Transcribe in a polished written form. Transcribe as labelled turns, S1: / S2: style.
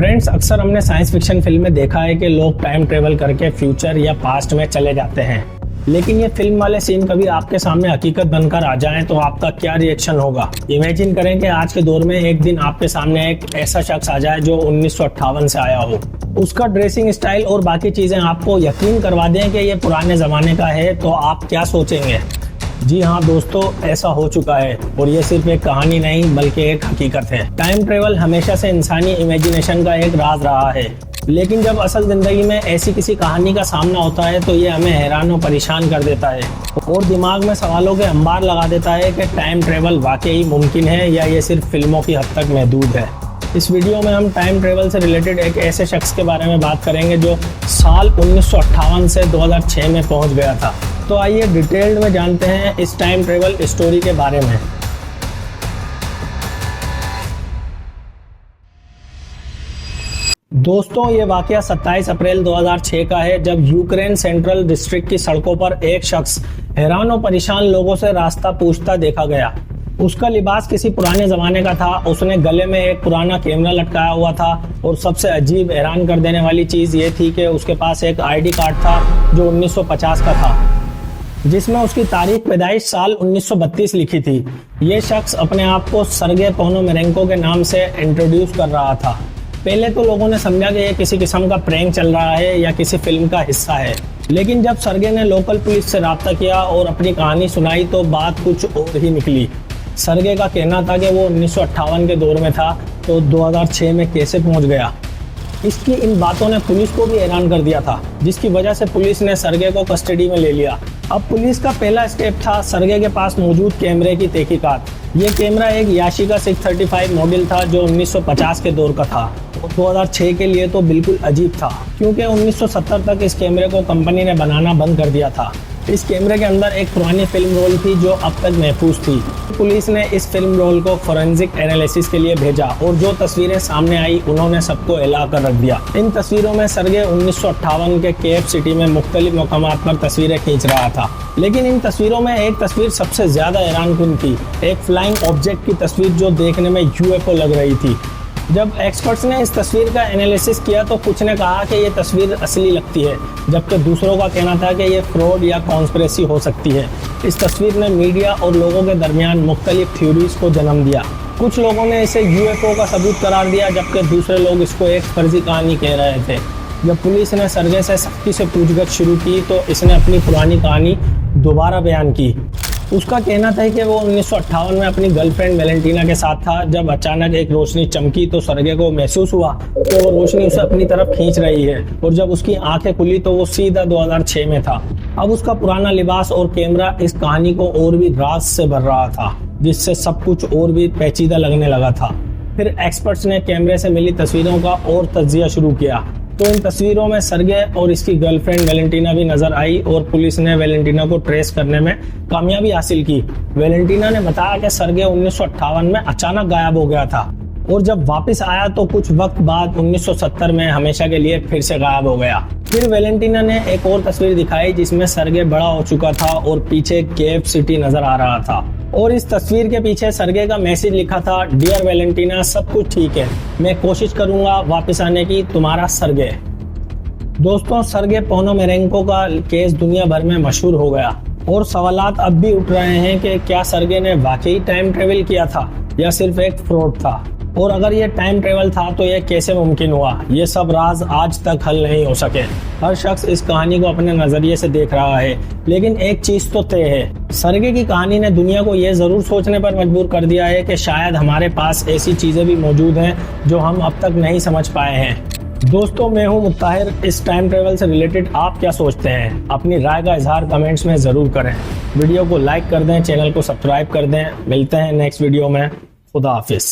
S1: Friends, अक्सर हमने science fiction film में देखा है कि लोग टाइम ट्रेवल करके फ्यूचर या पास्ट में चले जाते हैं। लेकिन ये फिल्म वाले सीन कभी आपके सामने हकीकत बनकर आ जाएं तो आपका क्या रिएक्शन होगा। इमेजिन करें कि आज के दौर में एक दिन आपके सामने एक ऐसा शख्स आ जाए जो 1958 से आया हो। उसका ड्रेसिंग स्टाइल और बाकी चीजें आपको यकीन करवा दें कि ये पुराने जमाने का है, तो आप क्या सोचेंगे। जी हाँ दोस्तों, ऐसा हो चुका है और ये सिर्फ एक कहानी नहीं बल्कि एक हकीकत है। टाइम ट्रेवल हमेशा से इंसानी इमेजिनेशन का एक राज रहा है, लेकिन जब असल जिंदगी में ऐसी किसी कहानी का सामना होता है तो ये हमें हैरान और परेशान कर देता है और दिमाग में सवालों के अंबार लगा देता है कि टाइम ट्रेवल वाकई मुमकिन है या ये सिर्फ फिल्मों की हद तक महदूद है। इस वीडियो में हम टाइम ट्रेवल से रिलेटेड एक ऐसे शख्स के बारे में बात करेंगे जो साल 1958 से 2006 में पहुंच गया था। तो आइए डिटेल्ड में जानते हैं इस टाइम ट्रेवल स्टोरी के बारे में। दोस्तों, ये वाकया 27 अप्रैल 2006 का है, जब यूक्रेन सेंट्रल डिस्ट्रिक्ट की सड़कों पर एक शख्स हैरान और परेशान लोगों से रास्ता पूछता देखा गया। उसका लिबास किसी पुराने जमाने का था। उसने गले में एक पुराना कैमरा लटकाया हुआ था और सबसे अजीब, हैरान कर देने वाली चीज ये थी कि उसके पास एक आईडी कार्ड था जो 1950 का था, जिसमें उसकी तारीख पैदाइश साल 1932 लिखी थी। ये शख्स अपने आप को सर्गे पोनोमेरेंको के नाम से इंट्रोड्यूस कर रहा था। पहले तो लोगों ने समझा कि ये किसी किस्म का प्रैंक चल रहा है या किसी फिल्म का हिस्सा है, लेकिन जब सर्गे ने लोकल पुलिस से राब्ता किया और अपनी कहानी सुनाई तो बात कुछ और ही निकली। सर्गे का कहना था कि वो 1958 के दौर में था, तो 2006 में कैसे पहुंच गया। इसकी इन बातों ने पुलिस को भी हैरान कर दिया था, जिसकी वजह से पुलिस ने सर्गे को कस्टडी में ले लिया। अब पुलिस का पहला स्टेप था सर्गे के पास मौजूद कैमरे की तहकीकात। ये कैमरा एक याशिका 635 मॉडल था जो 1950 के दौर का था और 2006 के लिए तो बिल्कुल अजीब था, क्योंकि 1970 तक इस कैमरे को कंपनी ने बनाना बंद कर दिया था। इस कैमरे के अंदर एक पुरानी फिल्म रोल थी जो अब तक महफूज थी। पुलिस ने इस फिल्म रोल को फोरेंसिक एनालिसिस के लिए भेजा और जो तस्वीरें सामने आई उन्होंने सबको हिला कर रख दिया। इन तस्वीरों में सर्गे 1958 के केव सिटी में मुख्तलिफ मकामात पर तस्वीरें खींच रहा था, लेकिन इन तस्वीरों में एक तस्वीर सबसे ज्यादा हैरानकुन थी। एक फ्लाइंग ऑब्जेक्ट की तस्वीर जो देखने में यूएफओ लग रही थी। जब एक्सपर्ट्स ने इस तस्वीर का एनालिसिस किया तो कुछ ने कहा कि ये तस्वीर असली लगती है, जबकि दूसरों का कहना था कि ये फ्रॉड या कॉन्स्पिरेसी हो सकती है। इस तस्वीर ने मीडिया और लोगों के दरमियान मुख्तलिफ थ्योरीज को जन्म दिया। कुछ लोगों ने इसे यूएफओ का सबूत करार दिया, जबकि दूसरे लोग इसको एक फर्जी कहानी कह रहे थे। जब पुलिस ने सर्गे से सख्ती से पूछताछ शुरू की तो इसने अपनी पुरानी कहानी दोबारा बयान की। उसका कहना था कि वो 1958 में अपनी गर्लफ्रेंड वेलेंटीना के साथ था, जब अचानक एक रोशनी चमकी तो सर्गे को महसूस हुआ कि वो रोशनी उसे अपनी तरफ खींच रही है, और जब उसकी आंखें खुली तो वो सीधा 2006 में था। अब उसका पुराना लिबास और कैमरा इस कहानी को और भी राज से भर रहा था, जिससे सब कुछ और भी पेचीदा लगने लगा था। फिर एक्सपर्ट्स ने कैमरे से मिली तस्वीरों का और तज्जिया शुरू किया तो इन तस्वीरों में सर्गे और इसकी गर्लफ्रेंड वेलेंटीना भी नजर आई और पुलिस ने वेलेंटीना को ट्रेस करने में कामयाबी हासिल की। वेलेंटीना ने बताया कि सर्गे 1958 में अचानक गायब हो गया था और जब वापस आया तो कुछ वक्त बाद 1970 में हमेशा के लिए फिर से गायब हो गया। फिर वेलेंटीना ने एक और तस्वीर दिखाई जिसमें सर्गे बड़ा हो चुका था और पीछे केव सिटी नजर आ रहा था, और इस तस्वीर के पीछे सर्गे का मैसेज लिखा था, डियर वेलेंटीना, सब कुछ ठीक है, मैं कोशिश करूंगा वापस आने की, तुम्हारा सर्गे। दोस्तों, सर्गे पोनोमेरेंको का केस दुनिया भर में मशहूर हो गया और सवालात अब भी उठ रहे हैं कि क्या सर्गे ने वाकई टाइम ट्रेवल किया था या सिर्फ एक फ्रॉड था, और अगर ये टाइम ट्रेवल था तो ये कैसे मुमकिन हुआ। ये सब राज आज तक हल नहीं हो सके। हर शख्स इस कहानी को अपने नजरिए से देख रहा है, लेकिन एक चीज तो तय है, सर्गे की कहानी ने दुनिया को ये जरूर सोचने पर मजबूर कर दिया है कि शायद हमारे पास ऐसी चीजें भी मौजूद हैं जो हम अब तक नहीं समझ पाए हैं। दोस्तों, मैं हूं मुत्ताहिर। इस टाइम ट्रेवल से रिलेटेड आप क्या सोचते हैं? अपनी राय का इजहार कमेंट्स में जरूर करें। वीडियो को लाइक कर दें, चैनल को सब्सक्राइब कर दें। मिलते हैं नेक्स्ट वीडियो में। खुदा हाफिज।